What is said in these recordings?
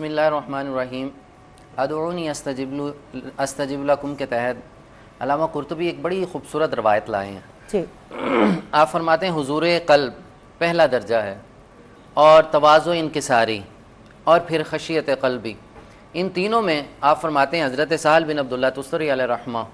بسم اللہ الرحمن الرحیم. ادعونی استجب لکم کے تحت علامہ قرطبی ایک بڑی خوبصورت روایت لائے ہیں. جی. آپ فرماتے ہیں حضور قلب پہلا درجہ ہے اور تواضع انکساری اور پھر خشیت قلبی. ان تینوں میں آپ فرماتے ہیں حضرت سہل بن عبداللہ تستری علیہ رحمہ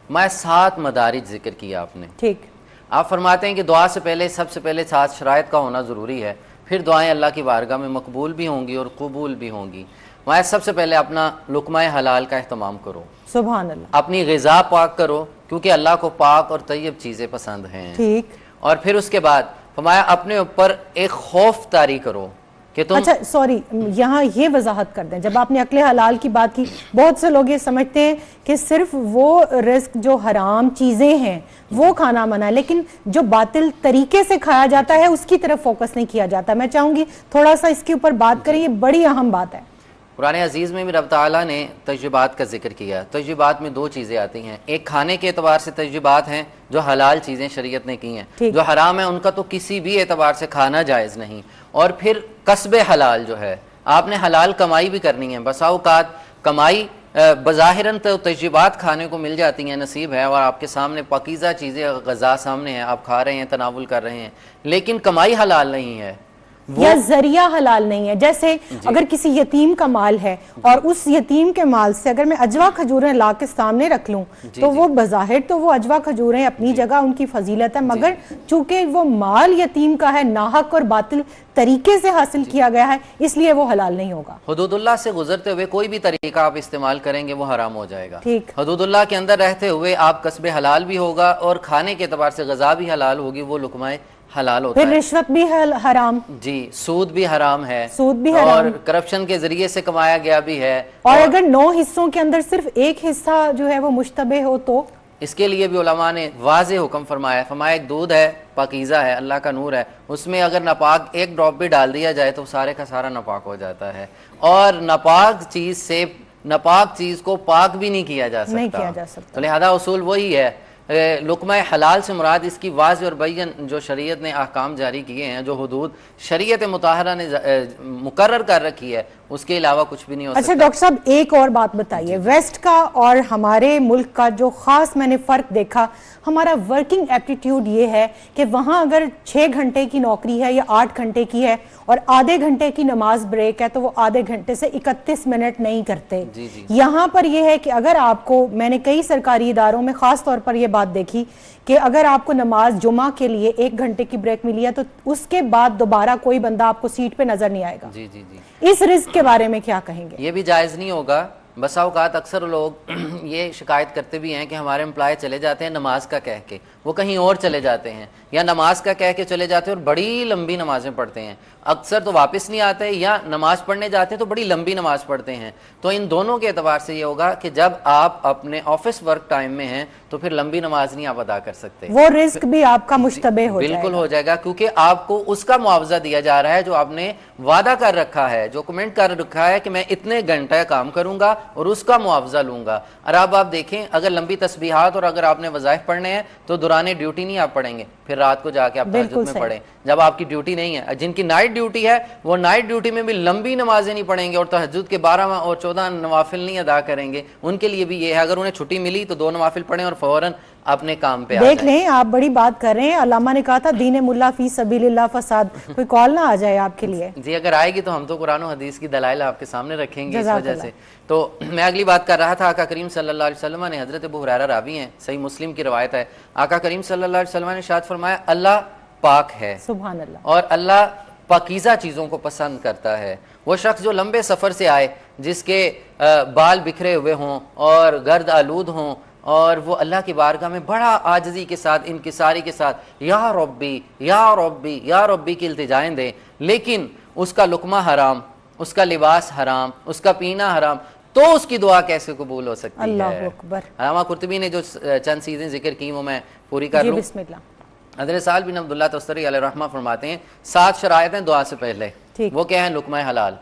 میں 7 مدارج ذکر کیا آپ نے. ٹھیک. آپ فرماتے ہیں کہ دعا سے پہلے سب سے پہلے 7 شرائط کا ہونا ضروری ہے، پھر دعائیں اللہ کی بارگاہ میں مقبول بھی ہوں گی اور قبول بھی ہوں گی. وہاں سب سے پہلے اپنا لقمہ حلال کا اہتمام کرو، سبحان اللہ. اپنی غذا پاک کرو کیونکہ اللہ کو پاک اور طیب چیزیں پسند ہیں. ٹھیک. اور پھر اس کے بعد فرمایا اپنے اوپر ایک خوف طاری کرو کہ تم اچھا سوری، یہاں یہ وضاحت کر دیں. جب آپ نے عقل حلال کی بات کی، بہت سے لوگ یہ سمجھتے ہیں کہ صرف وہ رزق جو حرام چیزیں ہیں وہ کھانا منع ہے، لیکن جو باطل طریقے سے کھایا جاتا ہے اس کی طرف فوکس نہیں کیا جاتا. میں چاہوں گی تھوڑا سا اس کے اوپر بات کریں، یہ بڑی اہم بات ہے. قرآن عزیز میں بھی رب تعالیٰ نے تجربات کا ذکر کیا. تجربات میں 2 چیزیں آتی ہیں. ایک کھانے کے اعتبار سے تجربات ہیں جو حلال چیزیں شریعت نے کی ہیں، جو حرام ہے ان کا تو کسی بھی اعتبار سے کھانا جائز نہیں. اور پھر کسب حلال جو ہے، آپ نے حلال کمائی بھی کرنی ہے. بسا اوقات کمائی بظاہراً تو تجربات کھانے کو مل جاتی ہیں، نصیب ہے، اور آپ کے سامنے پاکیزہ چیزیں غذا سامنے ہیں، آپ کھا رہے ہیں، تناول کر رہے ہیں، لیکن کمائی حلال نہیں ہے یا ذریعہ حلال نہیں ہے. جیسے اگر کسی یتیم کا مال ہے اور اس یتیم کے مال سے اگر میں اجوا کھجوریں لا کے سامنے رکھ لوں تو وہ بظاہر تو وہ اجوا کھجوریں اپنی جگہ ان کی فضیلت ہے، مگر چونکہ وہ مال یتیم کا ہے، ناحق اور باطل طریقے سے حاصل کیا گیا ہے، اس لیے وہ حلال نہیں ہوگا. حدود اللہ سے گزرتے ہوئے کوئی بھی طریقہ آپ استعمال کریں گے وہ حرام ہو جائے گا. ٹھیک. حدود اللہ کے اندر رہتے ہوئے آپ کسب حلال بھی ہوگا اور کھانے کے اعتبار سے غذا بھی حلال ہوگی، وہ لقمہ حلال ہوتا ہے. پھر رشوت بھی حرام. جی. سود بھی حرام ہے، سود بھی حرام، اور کرپشن کے ذریعے سے کمایا گیا بھی ہے. اور اگر 9 حصوں کے اندر صرف ایک حصہ جو ہے وہ مشتبہ ہو تو اس کے لیے بھی علماء نے واضح حکم فرمایا. فرمایا ایک دودھ ہے، پاکیزہ ہے، اللہ کا نور ہے، اس میں اگر ناپاک ایک ڈراپ بھی ڈال دیا جائے تو سارے کا سارا ناپاک ہو جاتا ہے، اور ناپاک چیز سے ناپاک چیز کو پاک بھی نہیں کیا جا سکتا. تو لہذا اصول وہی ہے. لقمہ حلال سے مراد اس کی واضح اور بین جو شریعت نے احکام جاری کیے ہیں، جو حدود شریعت مطہرہ نے مقرر کر رکھی ہے، اس کے علاوہ کچھ بھی نہیں ہو سکتا. اچھا ڈاکٹر صاحب ایک اور بات بتائیے. ویسٹ کا اور ہمارے ملک کا جو خاص میں نے فرق دیکھا، ہمارا ورکنگ ایپٹیٹیوڈ یہ ہے کہ وہاں اگر 6 گھنٹے کی نوکری ہے یا 8 گھنٹے کی ہے اور آدھے گھنٹے کی نماز بریک ہے تو وہ آدھے گھنٹے سے 31 منٹ نہیں کرتے. یہاں پر یہ ہے کہ اگر آپ کو، میں نے کئی سرکاری اداروں میں خاص طور پر یہ بات دیکھی کہ اگر آپ کو نماز جمعہ کے لیے 1 گھنٹے کی بریک ملی ہے تو اس کے بعد دوبارہ کوئی بندہ آپ کو سیٹ پہ نظر نہیں آئے گا. اس رزق کے بارے میں کیا کہیں گے؟ یہ بھی جائز نہیں ہوگا. بسا اوقات اکثر لوگ یہ شکایت کرتے بھی ہیں کہ ہمارے امپلائی چلے جاتے ہیں نماز کا کہہ کے، وہ کہیں اور چلے جاتے ہیں، یا نماز کا کہہ کے چلے جاتے ہیں اور بڑی لمبی نمازیں پڑھتے ہیں، اکثر تو واپس نہیں آتے، یا نماز پڑھنے جاتے ہیں تو بڑی لمبی نماز پڑھتے ہیں. تو ان دونوں کے اعتبار سے یہ ہوگا کہ جب آپ اپنے آفس ورک ٹائم میں ہیں تو پھر لمبی نماز نہیں آپ ادا کر سکتے. وہ رزق بھی آپ کا مشتبہ ہو جائے گا. بالکل ہو جائے گا، کیونکہ آپ کو اس کا معاوضہ دیا جا رہا ہے جو آپ نے وعدہ کر رکھا ہے، جو کمنٹ کر رکھا ہے کہ میں اتنے گھنٹے کام کروں گا اور اس کا معاوضہ لوں گا. اور اب آپ دیکھیں اگر لمبی تسبیحات اور اگر آپ نے وظائف پڑھنے ہیں تو دوران ڈیوٹی نہیں آپ پڑھیں گے، پھر رات کو جا کے آپ تہجد میں پڑھیں جب آپ کی ڈیوٹی نہیں ہے. جن کی نائٹ ڈیوٹی ہے وہ نائٹ ڈیوٹی میں بھی لمبی نمازیں نہیں پڑھیں گے اور تہجد کے 12 اور 14 نوافل نہیں ادا کریں گے. ان کے لیے بھی یہ ہے اگر انہیں چھٹی ملی تو 2 نوافل پڑھیں اور فوراً اپنے کام پہ آ جائیں. دیکھ لیں آپ بڑی بات کر رہے ہیں. علامہ نے کہا تھا دین ملا فی سبیل اللہ فساد. کوئی کال نہ آ جائے آپ کے لیے؟ جی اگر آئے گی تو ہم تو قرآن و حدیث کی دلائل آپ کے سامنے رکھیں گے. اس وجہ سے تو میں اگلی بات کر رہا تھا. آقا کریم صلی اللہ علیہ وسلم نے، حضرت ابو ہریرہ راوی ہیں، صحیح مسلم کی روایت ہے، آقا کریم صلی اللہ علیہ وسلم نے ارشاد فرمایا اللہ پاک ہے، سبحان اللہ، اور اللہ پاکیزہ چیزوں کو پسند کرتا ہے. وہ شخص جو لمبے سفر سے آئے، جس کے بال بکھرے ہوئے ہوں اور گرد آلود ہوں، اور وہ اللہ کی بارگاہ میں بڑا عاجزی کے ساتھ، انکساری کے ساتھ یا ربی یا ربی یا ربی کی التجائیں دے، لیکن اس کا لقمہ حرام، اس کا لباس حرام، اس کا پینا حرام، تو اس کی دعا کیسے قبول ہو سکتی ہے؟ اللہ اکبر. علامہ قرطبی نے جو چند چیزیں ذکر کی وہ میں پوری کر لوں. بسم اللہ. حضرت سہل بن عبداللہ تستری علیہ رحمہ فرماتے ہیں 7 شرائط ہیں دعا سے پہلے. وہ کیا ہیں؟ لقمہ حلال.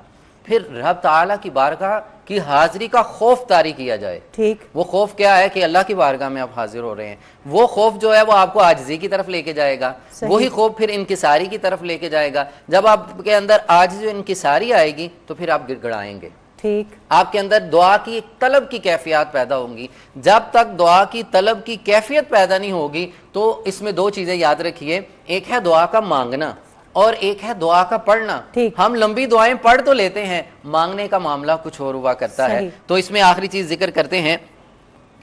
پھر رب تعالیٰ کی بارگاہ کی حاضری کا خوف طاری کیا جائے. ٹھیک. وہ خوف کیا ہے کہ اللہ کی بارگاہ میں آپ حاضر ہو رہے ہیں. وہ خوف جو ہے وہ آپ کو عاجزی کی طرف لے کے جائے گا. وہی خوف پھر انکساری کی طرف لے کے جائے گا. جب آپ کے اندر عاجزی و انکساری آئے گی تو پھر آپ گڑ گڑائیں گے. ٹھیک. آپ کے اندر دعا کی ایک طلب کی کیفیت پیدا ہوں گی. جب تک دعا کی طلب کی کیفیت پیدا نہیں ہوگی تو اس میں دو چیزیں یاد رکھیے. ایک ہے دعا کا مانگنا اور ایک ہے دعا کا پڑھنا. ہم لمبی دعائیں پڑھ تو لیتے ہیں, مانگنے کا معاملہ کچھ اور ہوا کرتا ہے. تو اس میں آخری چیز ذکر کرتے ہیں,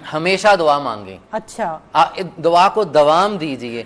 ہمیشہ دعا مانگیں. اچھا. دعا کو دوام دیجئے.